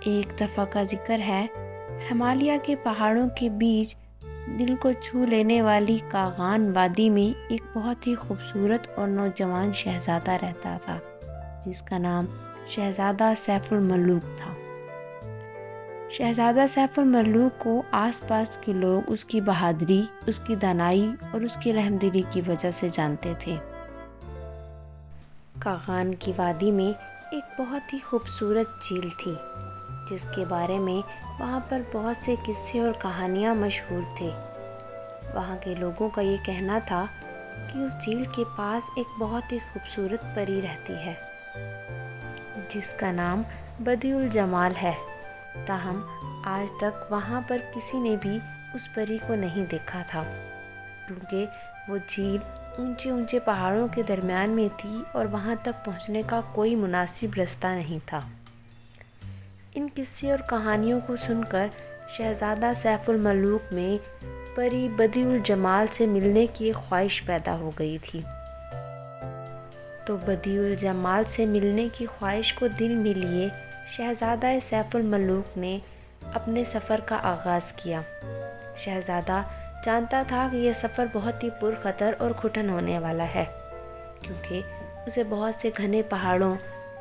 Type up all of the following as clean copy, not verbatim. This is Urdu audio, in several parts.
ایک دفعہ کا ذکر ہے، ہمالیہ کے پہاڑوں کے بیچ دل کو چھو لینے والی کاغان وادی میں ایک بہت ہی خوبصورت اور نوجوان شہزادہ رہتا تھا، جس کا نام شہزادہ سیف الملوک تھا۔ شہزادہ سیف الملوک کو آس پاس کے لوگ اس کی بہادری، اس کی دانائی اور اس کی رحمدلی کی وجہ سے جانتے تھے۔ کاغان کی وادی میں ایک بہت ہی خوبصورت جھیل تھی، جس کے بارے میں وہاں پر بہت سے قصے اور کہانیاں مشہور تھے۔ وہاں کے لوگوں کا یہ کہنا تھا کہ اس جھیل کے پاس ایک بہت ہی خوبصورت پری رہتی ہے، جس کا نام بدیع الجمال ہے۔ تاہم آج تک وہاں پر کسی نے بھی اس پری کو نہیں دیکھا تھا، کیونکہ وہ جھیل اونچے اونچے پہاڑوں کے درمیان میں تھی اور وہاں تک پہنچنے کا کوئی مناسب رستہ نہیں تھا۔ ان قصے اور کہانیوں کو سن کر شہزادہ سیف الملوک میں پری بدیع الجمال سے ملنے کی ایک خواہش پیدا ہو گئی تھی۔ تو بدیع الجمال سے ملنے کی خواہش کو دل میں لیے شہزادہ سیف الملوک نے اپنے سفر کا آغاز کیا۔ شہزادہ جانتا تھا کہ یہ سفر بہت ہی پرخطر اور گھٹن ہونے والا ہے، کیونکہ اسے بہت سے گھنے پہاڑوں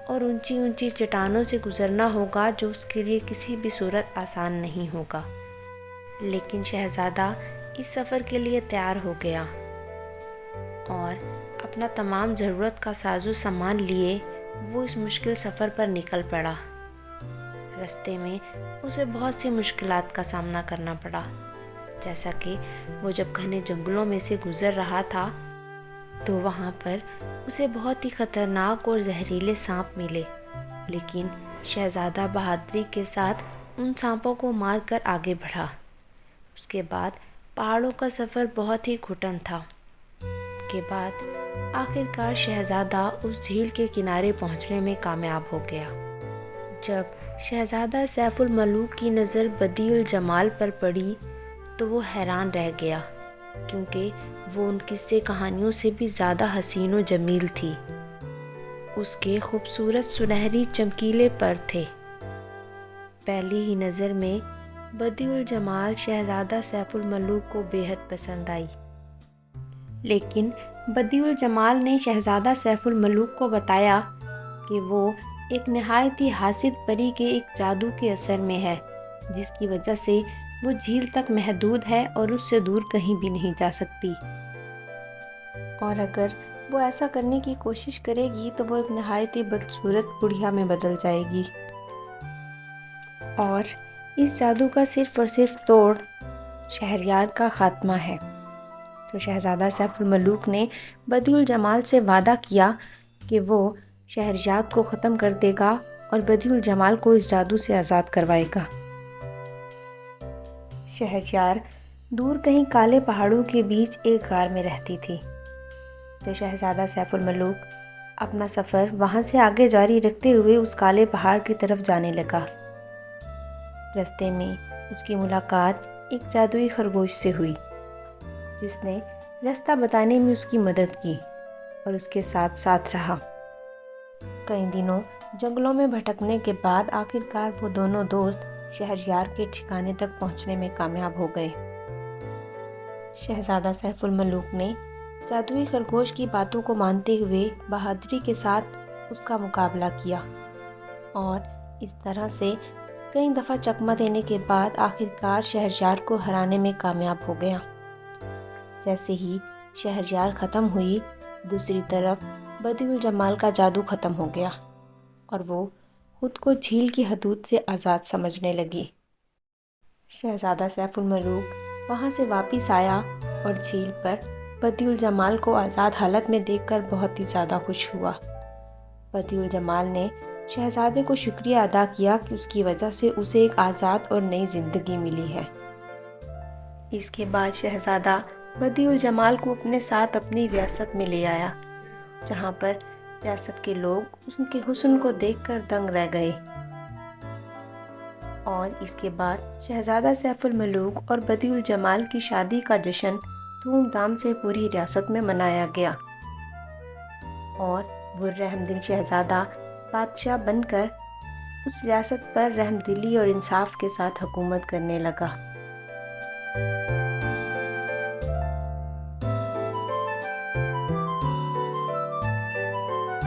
اور اونچی اونچی چٹانوں سے گزرنا ہوگا، جو اس کے لیے کسی بھی صورت آسان نہیں ہوگا۔ لیکن شہزادہ اس سفر کے لیے تیار ہو گیا اور اپنا تمام ضرورت کا ساز و سامان لیے وہ اس مشکل سفر پر نکل پڑا۔ راستے میں اسے بہت سی مشکلات کا سامنا کرنا پڑا، جیسا کہ وہ جب گھنے جنگلوں میں سے گزر رہا تھا تو وہاں پر اسے بہت ہی خطرناک اور زہریلے سانپ ملے، لیکن شہزادہ بہادری کے ساتھ ان سانپوں کو مار کر آگے بڑھا۔ اس کے بعد پہاڑوں کا سفر بہت ہی گھٹن تھا۔ کے بعد آخرکار شہزادہ اس جھیل کے کنارے پہنچنے میں کامیاب ہو گیا۔ جب شہزادہ سیف الملوک کی نظر بدیع الجمال پر پڑی تو وہ حیران رہ گیا، کیونکہ وہ ان قصے کہانیوں سے بھی زیادہ حسین و جمیل تھی۔ اس کے خوبصورت سنہری چمکیلے پر تھے۔ پہلی ہی نظر میں بدیع الجمال شہزادہ سیف الملوک کو بے حد پسند آئی، لیکن بدیع الجمال نے شہزادہ سیف الملوک کو بتایا کہ وہ ایک نہایت ہی حاسد پری کے ایک جادو کے اثر میں ہے، جس کی وجہ سے وہ جھیل تک محدود ہے اور اس سے دور کہیں بھی نہیں جا سکتی، اور اگر وہ ایسا کرنے کی کوشش کرے گی تو وہ ایک نہایت ہی بدصورت بڑھیا میں بدل جائے گی، اور اس جادو کا صرف اور صرف توڑ شہریار کا خاتمہ ہے۔ تو شہزادہ سیف الملوک نے بدیع الجمال سے وعدہ کیا کہ وہ شہریار کو ختم کر دے گا اور بدیع الجمال کو اس جادو سے آزاد کروائے گا۔ شہریار دور کہیں کالے پہاڑوں کے بیچ ایک غار میں رہتی تھی۔ تو شہزادہ سیف الملوک اپنا سفر وہاں سے آگے جاری رکھتے ہوئے اس کالے پہاڑ کی طرف جانے لگا۔ راستے میں اس کی ملاقات ایک جادوئی خرگوش سے ہوئی، جس نے راستہ بتانے میں اس کی مدد کی اور اس کے ساتھ ساتھ رہا۔ کئی دنوں جنگلوں میں بھٹکنے کے بعد آخرکار وہ دونوں دوست شہریار کے ٹھکانے تک پہنچنے میں کامیاب ہو گئے۔ شہزادہ سیف الملوک نے جادوئی خرگوش کی باتوں کو مانتے ہوئے بہادری کے ساتھ اس کا مقابلہ کیا، اور اس طرح سے کئی دفعہ چکمہ دینے کے بعد آخرکار شہریار کو ہرانے میں کامیاب ہو گیا۔ جیسے ہی شہریار ختم ہوئی، دوسری طرف بدیع الجمال کا جادو ختم ہو گیا اور وہ خود کو جھیل کی حدود سے آزاد سمجھنے لگی۔ شہزادہ سیف الملوک وہاں سے واپس آیا اور جھیل پر بدیع الجمال کو آزاد حالت میں دیکھ کر بہت ہی زیادہ خوش ہوا۔ بدیع الجمال نے شہزادے کو شکریہ ادا کیا کہ اس کی وجہ سے اسے ایک آزاد اور نئی زندگی ملی ہے۔ اس کے بعد شہزادہ بدیع الجمال کو اپنے ساتھ اپنی ریاست میں لے آیا، جہاں پر ریاست کے لوگ اس کے حسن کو دیکھ کر دنگ رہ گئے، اور اس کے بعد شہزادہ سیف الملوک اور بدیع الجمال کی شادی کا جشن دھوم دھام سے پوری ریاست میں منایا گیا، اور وہ رحمدل شہزادہ بادشاہ بن کر اس ریاست پر رحم دلی اور انصاف کے ساتھ حکومت کرنے لگا۔